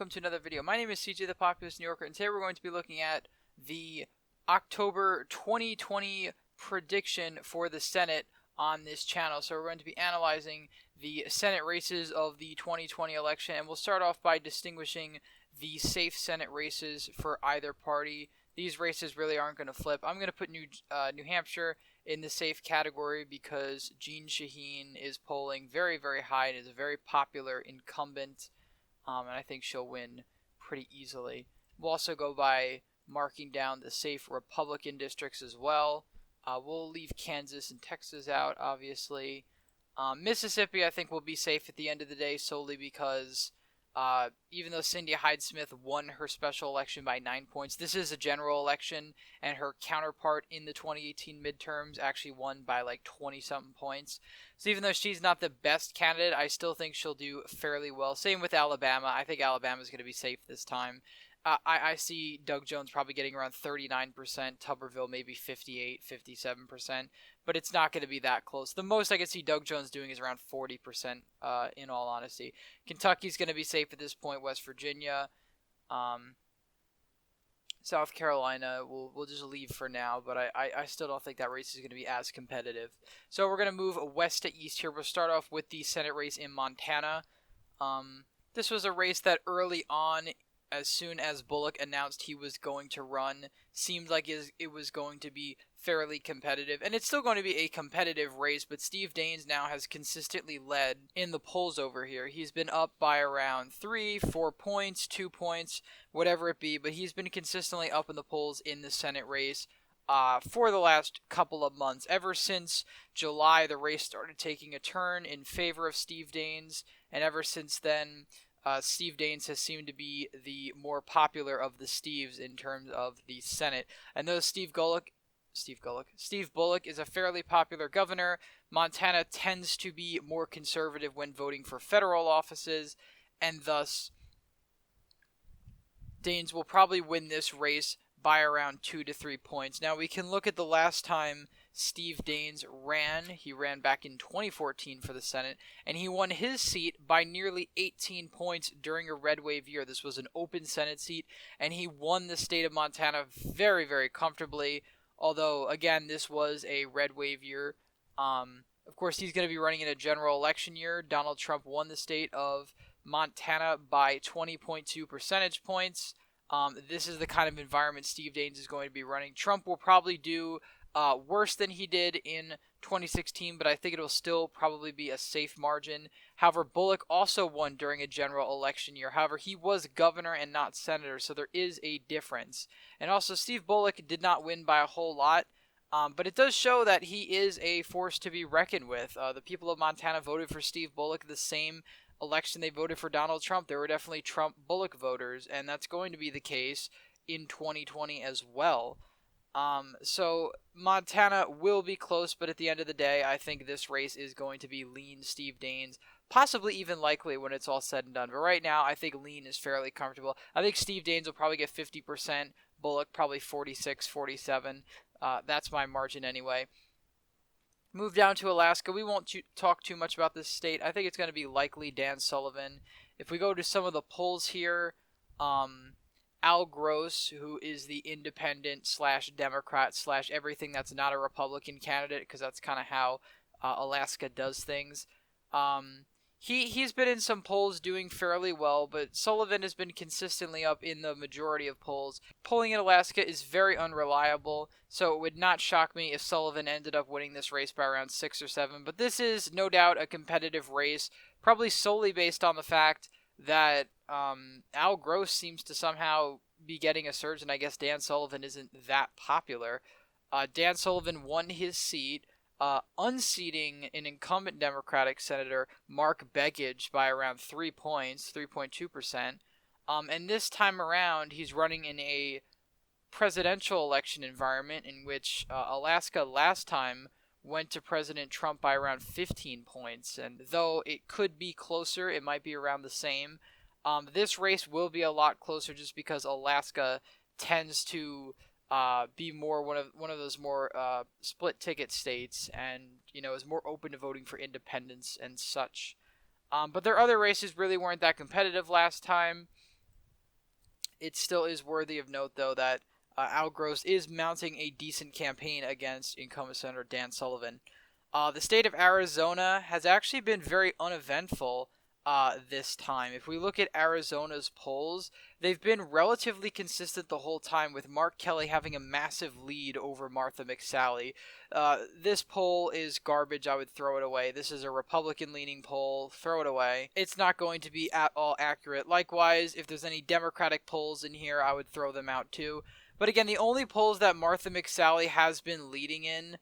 welcome to another video. My name is CJ the Populist New Yorker, and today we're going to be looking at the October 2020 prediction for the Senate on this channel. So we're going to be analyzing the Senate races of the 2020 election, and we'll start off by distinguishing the safe Senate races for either party. These races really aren't going to flip. I'm going to put New Hampshire in the safe category because Jeanne Shaheen is polling very, very high and is a very popular incumbent. And I think she'll win pretty easily. We'll also go by marking down the safe Republican districts as well. We'll leave Kansas and Texas out, obviously. Mississippi, I think, will be safe at the end of the day solely because even though Cindy Hyde-Smith won her special election by 9 points, this is a general election, and her counterpart in the 2018 midterms actually won by like 20-something points. So even though she's not the best candidate, I still think she'll do fairly well. Same with Alabama. I think Alabama's going to be safe this time. I see Doug Jones probably getting around 39%, Tuberville maybe 58, 57%, but it's not going to be that close. The most I can see Doug Jones doing is around 40%, in all honesty. Kentucky's going to be safe at this point, West Virginia. South Carolina, we'll just leave for now, but I still don't think that race is going to be as competitive. So we're going to move west to east here. We'll start off with the Senate race in Montana. This was a race that early on, as soon as Bullock announced he was going to run, seemed like it was going to be fairly competitive. And it's still going to be a competitive race, but Steve Daines now has consistently led in the polls over here. He's been up by around 3, 4 points, 2 points, whatever it be, but he's been consistently up in the polls in the Senate race for the last couple of months. Ever since July, the race started taking a turn in favor of Steve Daines, and ever since then, Steve Daines has seemed to be the more popular of the Steves in terms of the Senate. And though Steve Bullock is a fairly popular governor, Montana tends to be more conservative when voting for federal offices, and thus Daines will probably win this race by around 2 to 3 points. Now we can look at the last time Steve Daines ran. He ran back in 2014 for the Senate, and he won his seat by nearly 18 points during a red wave year. This was an open Senate seat, and he won the state of Montana very, very comfortably, although, again, this was a red wave year. Of course, he's going to be running in a general election year. Donald Trump won the state of Montana by 20.2 percentage points. This is the kind of environment Steve Daines is going to be running. Trump will probably do worse than he did in 2016, but I think it will still probably be a safe margin. However, Bullock also won during a general election year. However, he was governor and not senator, so there is a difference. And also, Steve Bullock did not win by a whole lot, but it does show that he is a force to be reckoned with. The people of Montana voted for Steve Bullock the same election they voted for Donald Trump. There were definitely Trump-Bullock voters, and that's going to be the case in 2020 as well. So Montana will be close, but at the end of the day, I think this race is going to be lean Steve Daines, possibly even likely when it's all said and done. But right now, I think lean is fairly comfortable. I think Steve Daines will probably get 50%, Bullock probably 46, 47. That's my margin anyway. Move down to Alaska. We won't talk too much about this state. I think it's going to be likely Dan Sullivan. If we go to some of the polls here, Al Gross, who is the independent / Democrat / everything that's not a Republican candidate, because that's kind of how Alaska does things. He's been in some polls doing fairly well, but Sullivan has been consistently up in the majority of polls. Polling in Alaska is very unreliable, so it would not shock me if Sullivan ended up winning this race by around 6 or 7. But this is no doubt a competitive race, probably solely based on the fact that Al Gross seems to somehow be getting a surge, and I guess Dan Sullivan isn't that popular. Dan Sullivan won his seat, unseating an incumbent Democratic Senator, Mark Begich, by around 3 points, 3.2%. And this time around, he's running in a presidential election environment in which Alaska last time went to President Trump by around 15 points. And though it could be closer, it might be around the same. This race will be a lot closer just because Alaska tends to be more one of those more split ticket states, and is more open to voting for independents and such. But their other races really weren't that competitive last time. It still is worthy of note, though, that Al Gross is mounting a decent campaign against incumbent Senator Dan Sullivan. The state of Arizona has actually been very uneventful this time. If we look at Arizona's polls, they've been relatively consistent the whole time, with Mark Kelly having a massive lead over Martha McSally. This poll is garbage. I would throw it away. This is a Republican-leaning poll. Throw it away. It's not going to be at all accurate. Likewise, if there's any Democratic polls in here, I would throw them out too. But again, the only polls that Martha McSally has been leading in,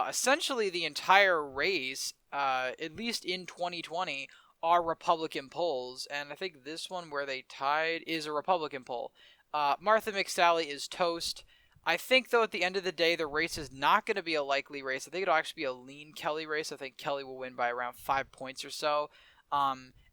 essentially the entire race, at least in 2020, are Republican polls, and I think this one where they tied is a Republican poll. Martha McSally is toast. I think, though, at the end of the day, the race is not going to be a likely race. I think it'll actually be a lean Kelly race. I think Kelly will win by around 5 points or so.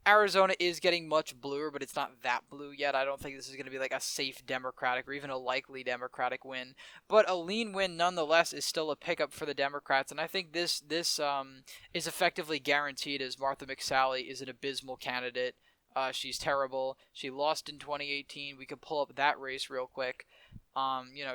Arizona is getting much bluer, but it's not that blue yet. I don't think this is going to be like a safe Democratic or even a likely Democratic win. But a lean win, nonetheless, is still a pickup for the Democrats. And I think this is effectively guaranteed, as Martha McSally is an abysmal candidate. She's terrible. She lost in 2018. We could pull up that race real quick.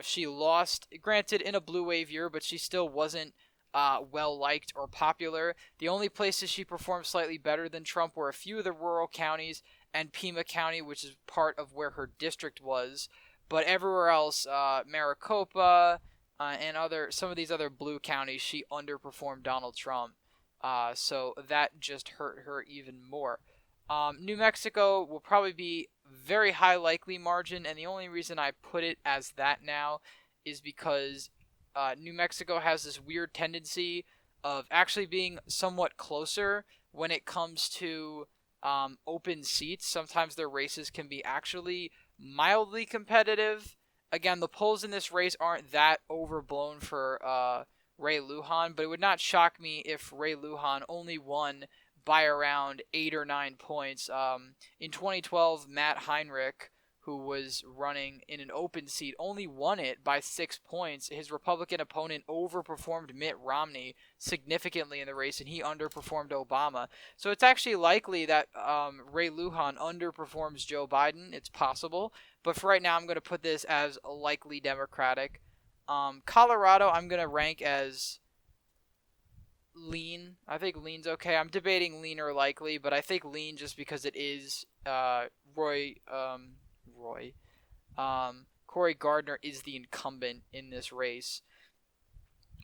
She lost, granted, in a blue wave year, but she still wasn't well-liked or popular. The only places she performed slightly better than Trump were a few of the rural counties and Pima County, which is part of where her district was. But everywhere else, Maricopa and some of these other blue counties, she underperformed Donald Trump. So that just hurt her even more. New Mexico will probably be very high likely margin, and the only reason I put it as that now is because New Mexico has this weird tendency of actually being somewhat closer when it comes to open seats. Sometimes their races can be actually mildly competitive. Again, the polls in this race aren't that overblown for Ray Lujan, but it would not shock me if Ray Lujan only won by around 8 or 9 points. In 2012, Matt Heinrich, who was running in an open seat, only won it by 6 points. His Republican opponent overperformed Mitt Romney significantly in the race, and he underperformed Obama. So it's actually likely that Ray Lujan underperforms Joe Biden. It's possible. But for right now, I'm going to put this as a likely Democratic. Colorado, I'm going to rank as lean. I think lean's okay. I'm debating lean or likely, but I think lean just because it is Cory Gardner is the incumbent in this race.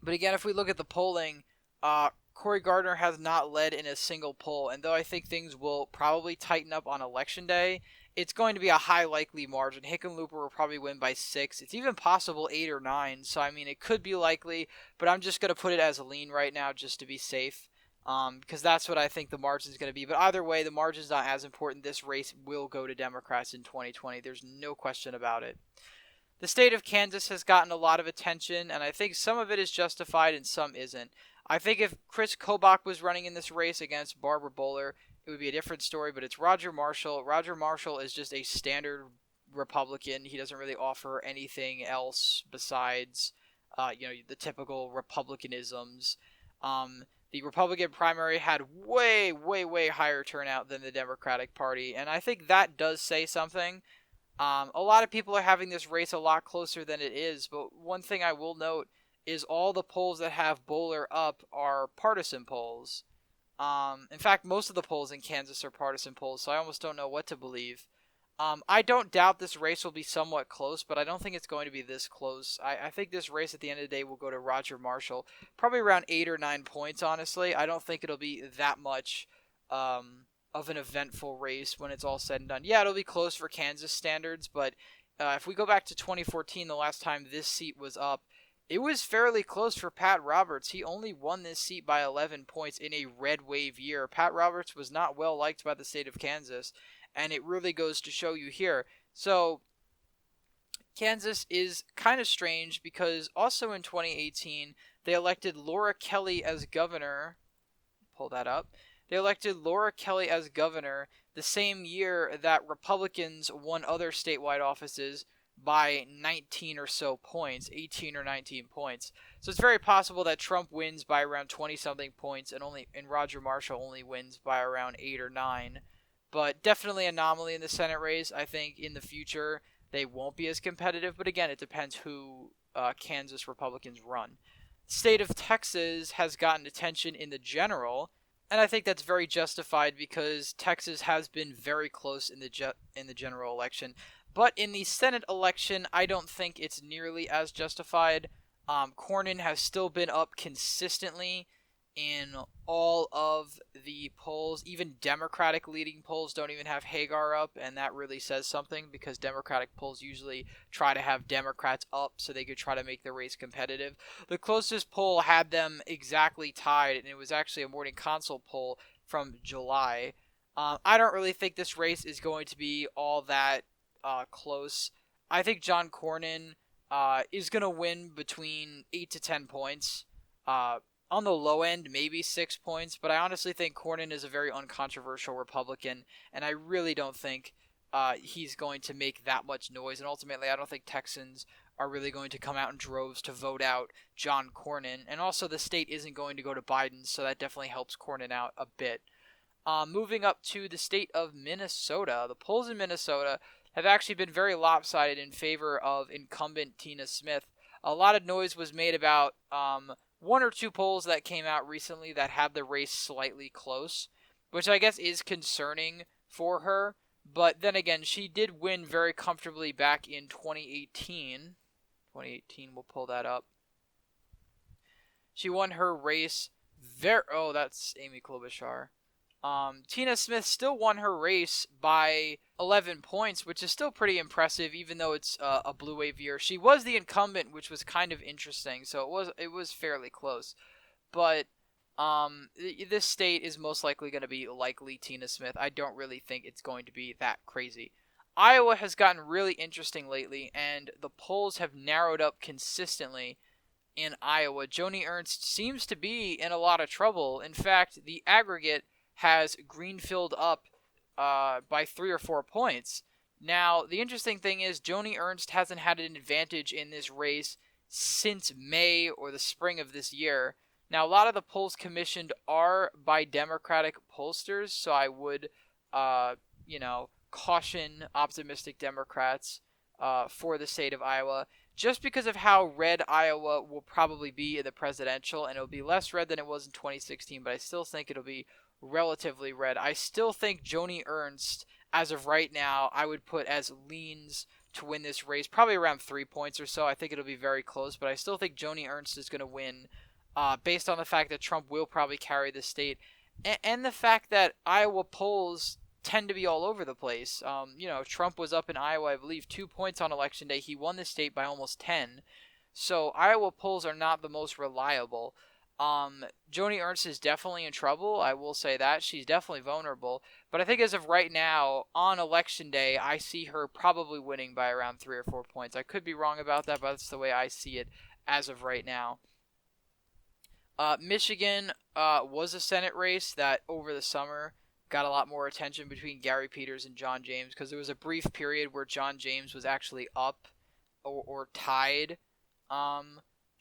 But again, if we look at the polling, Cory Gardner has not led in a single poll, and though I think things will probably tighten up on election day, it's going to be a high likely margin. Hickenlooper will probably win by 6. It's even possible 8 or 9, so I mean, it could be likely, but I'm just going to put it as a lean right now just to be safe. Because that's what I think the margin is going to be. But either way, the margin's not as important. This race will go to Democrats in 2020. There's no question about it. The state of Kansas has gotten a lot of attention, and I think some of it is justified and some isn't. I think if Chris Kobach was running in this race against Barbara Boehler, it would be a different story, but it's Roger Marshall. Roger Marshall is just a standard Republican. He doesn't really offer anything else besides, the typical Republicanisms. The Republican primary had way, way, way higher turnout than the Democratic Party, and I think that does say something. A lot of people are having this race a lot closer than it is, but one thing I will note is all the polls that have Boehler up are partisan polls. In fact, most of the polls in Kansas are partisan polls, so I almost don't know what to believe. I don't doubt this race will be somewhat close, but I don't think it's going to be this close. I think this race at the end of the day will go to Roger Marshall. Probably around 8 or 9 points, honestly. I don't think it'll be that much of an eventful race when it's all said and done. Yeah, it'll be close for Kansas standards, but if we go back to 2014, the last time this seat was up, it was fairly close for Pat Roberts. He only won this seat by 11 points in a red wave year. Pat Roberts was not well liked by the state of Kansas, and it really goes to show you here. So Kansas is kind of strange because also in 2018, they elected Laura Kelly as governor. Pull that up. They elected Laura Kelly as governor the same year that Republicans won other statewide offices by 19 or so points, 18 or 19 points. So it's very possible that Trump wins by around 20-something points and Roger Marshall only wins by around 8 or 9. But definitely anomaly in the Senate race. I think in the future, they won't be as competitive. But again, it depends who Kansas Republicans run. State of Texas has gotten attention in the general, and I think that's very justified because Texas has been very close in the general election. But in the Senate election, I don't think it's nearly as justified. Cornyn has still been up consistently in all of the polls. Even Democratic leading polls don't even have Hagar up, and that really says something because Democratic polls usually try to have Democrats up so they could try to make the race competitive. The closest poll had them exactly tied, and it was actually a morning consult poll from July. I don't really think this race is going to be all that close. I think John Cornyn is going to win between 8 to 10 points. On the low end, maybe 6 points, but I honestly think Cornyn is a very uncontroversial Republican, and I really don't think he's going to make that much noise, and ultimately I don't think Texans are really going to come out in droves to vote out John Cornyn, and also the state isn't going to go to Biden, so that definitely helps Cornyn out a bit. Moving up to the state of Minnesota, the polls in Minnesota have actually been very lopsided in favor of incumbent Tina Smith. A lot of noise was made about one or two polls that came out recently that had the race slightly close, which I guess is concerning for her. But then again, she did win very comfortably back in 2018. 2018, we'll pull that up. She won her race oh, that's Amy Klobuchar. Tina Smith still won her race by 11 points, which is still pretty impressive, even though it's a blue wave year. She was the incumbent, which was kind of interesting, so it was fairly close. But this state is most likely going to be likely Tina Smith. I don't really think it's going to be that crazy. Iowa has gotten really interesting lately, and the polls have narrowed up consistently in Iowa. Joni Ernst seems to be in a lot of trouble. In fact, the aggregate has Greenfield up by 3 or 4 points. Now, the interesting thing is Joni Ernst hasn't had an advantage in this race since May or the spring of this year. Now, a lot of the polls commissioned are by Democratic pollsters, so I would, caution optimistic Democrats for the state of Iowa, just because of how red Iowa will probably be in the presidential, and it'll be less red than it was in 2016, but I still think it'll be relatively red. I still think Joni Ernst, as of right now, I would put as leans to win this race, probably around 3 points or so. I think it'll be very close, but I still think Joni Ernst is going to win based on the fact that Trump will probably carry the state and the fact that Iowa polls tend to be all over the place. Trump was up in Iowa, I believe, 2 points on Election Day. He won the state by almost 10. So Iowa polls are not the most reliable. Joni Ernst is definitely in trouble. I will say that. She's definitely vulnerable. But I think as of right now, on Election Day, I see her probably winning by around 3 or 4 points. I could be wrong about that, but that's the way I see it as of right now. Michigan was a Senate race that over the summer got a lot more attention between Gary Peters and John James because there was a brief period where John James was actually up or tied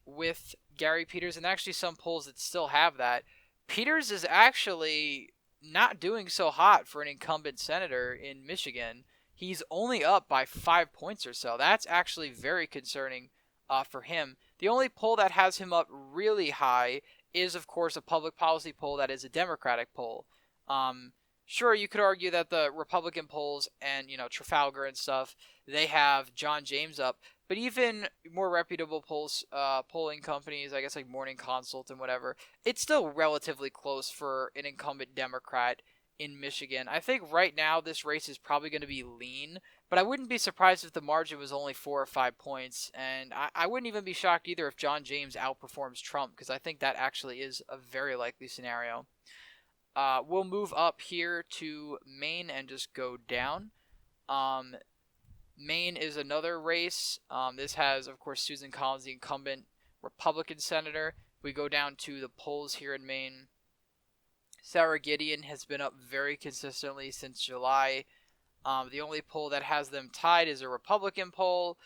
with Gary Peters, and actually some polls that still have that. Peters is actually not doing so hot for an incumbent senator in Michigan. He's only up by 5 points or so. That's actually very concerning for him. The only poll that has him up really high is, of course, a public policy poll that is a Democratic poll. Sure, you could argue that the Republican polls and, Trafalgar and stuff, they have John James up. But even more reputable polling companies, I guess like Morning Consult and whatever, it's still relatively close for an incumbent Democrat in Michigan. I think right now this race is probably going to be lean, but I wouldn't be surprised if the margin was only 4 or 5 points. And I wouldn't even be shocked either if John James outperforms Trump, because I think that actually is a very likely scenario. We'll move up here to Maine and just go down. Maine is another race. This has, of course, Susan Collins, the incumbent Republican senator. We go down to the polls here in Maine. Sarah Gideon has been up very consistently since July. The only poll that has them tied is a Republican poll.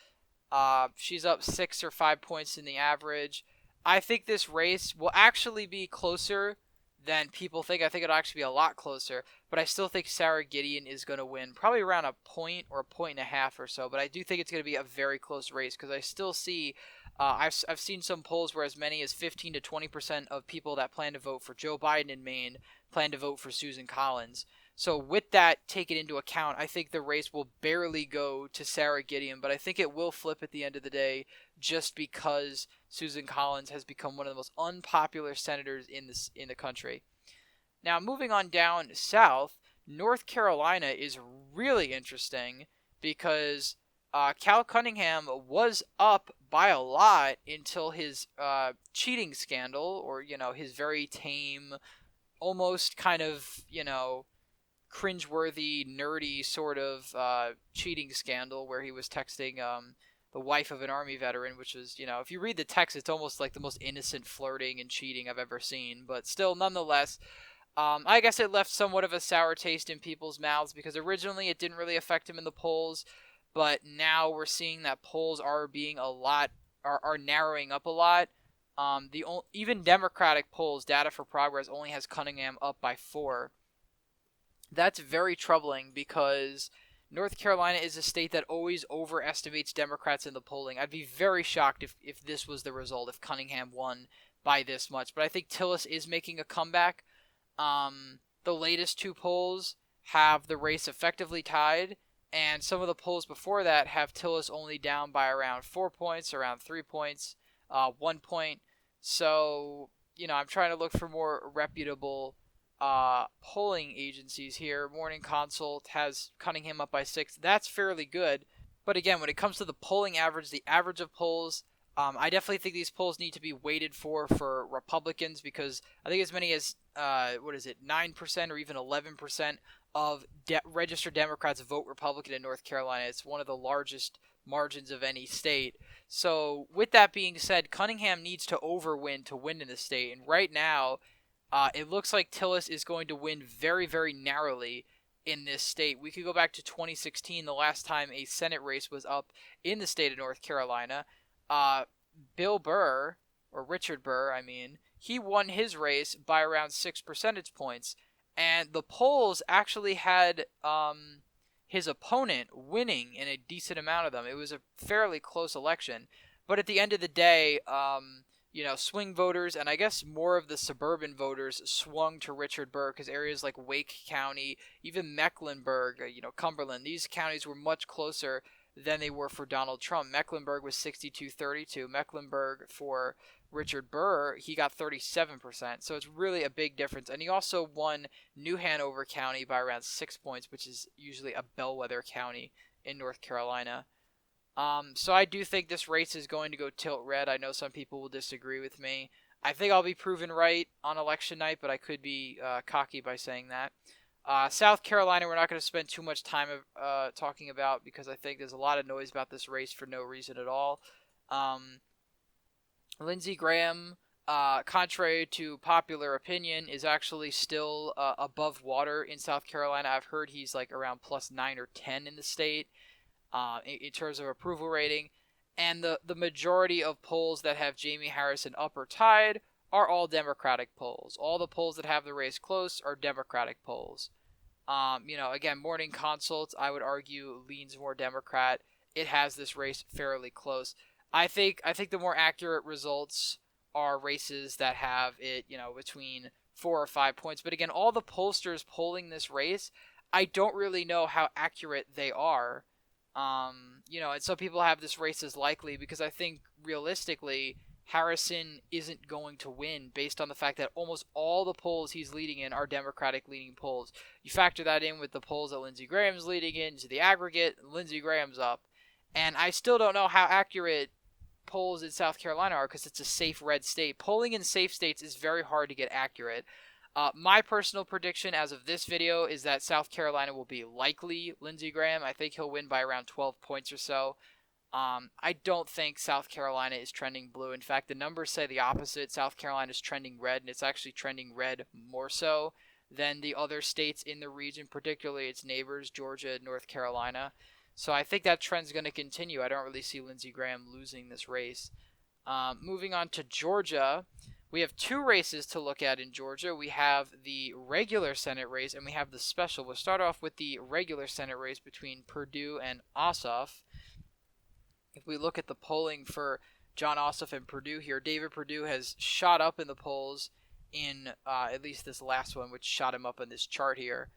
She's up 6 or 5 points in the average. I think this race will actually be closer than people think. I think it'll actually be a lot closer, but I still think Sarah Gideon is going to win, probably around a point or a point and a half or so, but I do think it's going to be a very close race because I still see I've seen some polls where as many as 15 to 20% of people that plan to vote for Joe Biden in Maine plan to vote for Susan Collins. So with that taken into account, I think the race will barely go to Sarah Gideon, but I think it will flip at the end of the day just because Susan Collins has become one of the most unpopular senators in the country. Now, moving on down south, North Carolina is really interesting because Cal Cunningham was up by a lot until his cheating scandal, or, his very tame, almost kind of, cringeworthy, nerdy sort of cheating scandal where he was texting the wife of an Army veteran, which is, if you read the text, it's almost like the most innocent flirting and cheating I've ever seen. But still, nonetheless, I guess it left somewhat of a sour taste in people's mouths because originally it didn't really affect him in the polls, but now we're seeing that polls are being are narrowing up a lot. Even Democratic polls, Data for Progress, only has Cunningham up by 4. That's very troubling because North Carolina is a state that always overestimates Democrats in the polling. I'd be very shocked if this was the result, if Cunningham won by this much. But I think Tillis is making a comeback. The latest 2 polls have the race effectively tied, and some of the polls before that have Tillis only down by around 4 points, around 3 points, 1 point. So, I'm trying to look for more reputable polling agencies here. Morning Consult has Cunningham up by 6. That's fairly good. But again, when it comes to the polling average, the average of polls, I definitely think these polls need to be weighted for Republicans because I think as many as 9% or even 11% of registered Democrats vote Republican in North Carolina. It's one of the largest margins of any state. So with that being said, Cunningham needs to overwin to win in the state. And right now, it looks like Tillis is going to win very, very narrowly in this state. We could go back to 2016, the last time a Senate race was up in the state of North Carolina. Bill Burr, or Richard Burr, he won his race by around 6 percentage points. And the polls actually had his opponent winning in a decent amount of them. It was a fairly close election. But at the end of the day, swing voters and I guess more of the suburban voters swung to Richard Burr because areas like Wake County, even Mecklenburg, Cumberland, these counties were much closer than they were for Donald Trump. Mecklenburg was 62-32. Mecklenburg for Richard Burr, he got 37%. So it's really a big difference. And he also won New Hanover County by around 6 points, which is usually a bellwether county in North Carolina. So I do think this race is going to go tilt red. I know some people will disagree with me. I think I'll be proven right on election night, but I could be cocky by saying that. South Carolina, we're not going to spend too much time talking about because I think there's a lot of noise about this race for no reason at all. Lindsey Graham, contrary to popular opinion, is actually still above water in South Carolina. I've heard he's like around plus 9 or 10 in the state in terms of approval rating. And the majority of polls that have Jamie Harrison up or tied are all Democratic polls. All the polls that have the race close are Democratic polls. Again, Morning Consult, I would argue, leans more Democrat. It has this race fairly close. I think the more accurate results are races that have it, between 4 or 5 points. But again, all the pollsters polling this race, I don't really know how accurate they are. And some people have this race as likely because I think realistically Harrison isn't going to win based on the fact that almost all the polls he's leading in are Democratic leading polls. You factor that in with the polls that Lindsey Graham's leading in, to the aggregate, Lindsey Graham's up. And I still don't know how accurate polls in South Carolina are because it's a safe red state. Polling in safe states is very hard to get accurate. My personal prediction as of this video is that South Carolina will be likely Lindsey Graham. I think he'll win by around 12 points or so. I don't think South Carolina is trending blue. In fact, the numbers say the opposite. South Carolina is trending red, and it's actually trending red more so than the other states in the region, particularly its neighbors, Georgia and North Carolina. So I think that trend's going to continue. I don't really see Lindsey Graham losing this race. Moving on to Georgia, We have two races to look at in Georgia. We have the regular Senate race and we have the special. We'll start off with the regular Senate race between Perdue and Ossoff. If we look at the polling for Jon Ossoff and Perdue here, David Perdue has shot up in the polls in at least this last one, which shot him up in this chart here.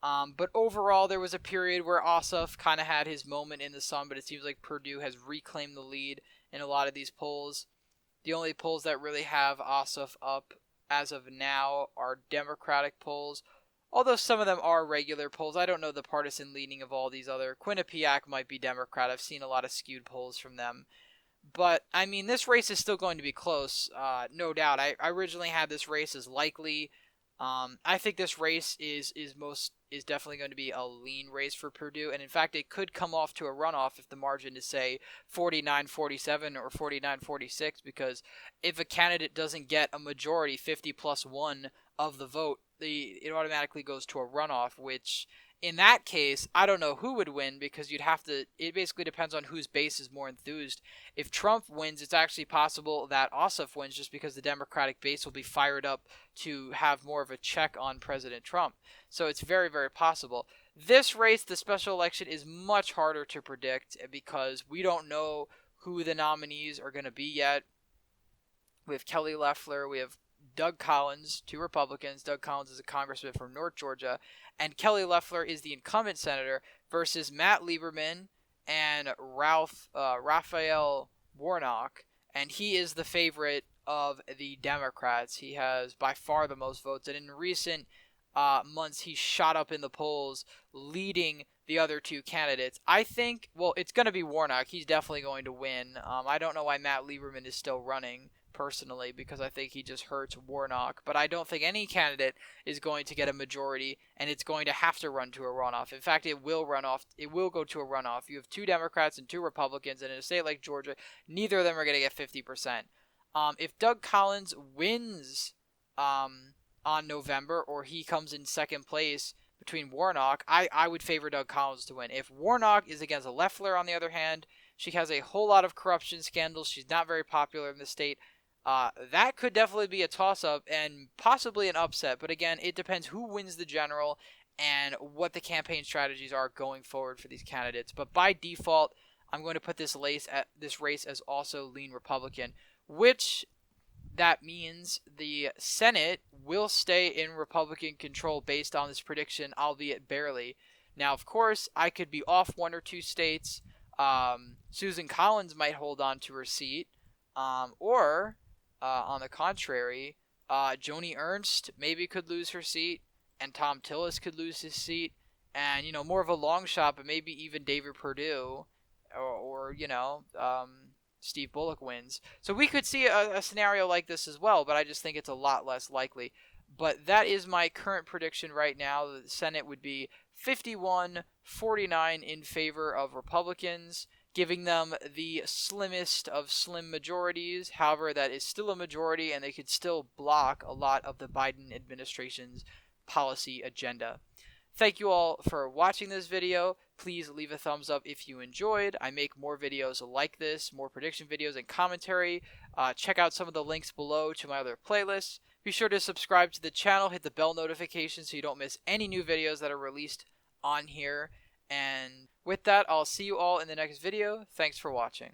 But overall, there was a period where Ossoff kind of had his moment in the sun, but it seems like Perdue has reclaimed the lead in a lot of these polls. The only polls that really have Ossoff up as of now are Democratic polls, although some of them are regular polls. I don't know the partisan leaning of all these other. Quinnipiac might be Democrat. I've seen a lot of skewed polls from them. But, I mean, this race is still going to be close, no doubt. I originally had this race as likely. I think this race is definitely going to be a lean race for Perdue, and in fact, it could come off to a runoff if the margin is, say, 49-47 or 49-46, because if a candidate doesn't get a majority, 50+1 of the vote, it automatically goes to a runoff, which in that case, I don't know who would win, because it basically depends on whose base is more enthused. If Trump wins, it's actually possible that Ossoff wins, just because the Democratic base will be fired up to have more of a check on President Trump. So it's very, very possible. This race, the special election, is much harder to predict because we don't know who the nominees are going to be yet. We have Kelly Loeffler, we have Doug Collins, two Republicans. Doug Collins is a congressman from North Georgia, and Kelly Loeffler is the incumbent senator, versus Matt Lieberman and Raphael Warnock, and he is the favorite of the Democrats. He has by far the most votes, and in recent months he's shot up in the polls, leading the other two candidates. I think, well, it's going to be Warnock. He's definitely going to win. I don't know why Matt Lieberman is still running, personally, because I think he just hurts Warnock, but I don't think any candidate is going to get a majority, and it's going to have to run to a runoff. In fact, it will go to a runoff. You have two Democrats and two Republicans, and in a state like Georgia, neither of them are going to get 50%. If Doug Collins wins on November, or he comes in second place between Warnock, I would favor Doug Collins to win. If Warnock is against Loeffler, on the other hand, she has a whole lot of corruption scandals. She's not very popular in the state. That could definitely be a toss-up and possibly an upset. But again, it depends who wins the general and what the campaign strategies are going forward for these candidates. But by default, I'm going to put this race as also lean Republican, which that means the Senate will stay in Republican control based on this prediction, albeit barely. Now, of course, I could be off one or two states. Susan Collins might hold on to her seat, or on the contrary, Joni Ernst maybe could lose her seat, and Tom Tillis could lose his seat, and more of a long shot, but maybe even David Perdue or Steve Bullock wins. So we could see a scenario like this as well, but I just think it's a lot less likely. But that is my current prediction right now. The Senate would be 51-49 in favor of Republicans, giving them the slimmest of slim majorities. However, that is still a majority, and they could still block a lot of the Biden administration's policy agenda. Thank you all for watching this video. Please leave a thumbs up if you enjoyed. I make more videos like this, more prediction videos and commentary. Check out some of the links below to my other playlists. Be sure to subscribe to the channel, hit the bell notification so you don't miss any new videos that are released on here. And with that, I'll see you all in the next video. Thanks for watching.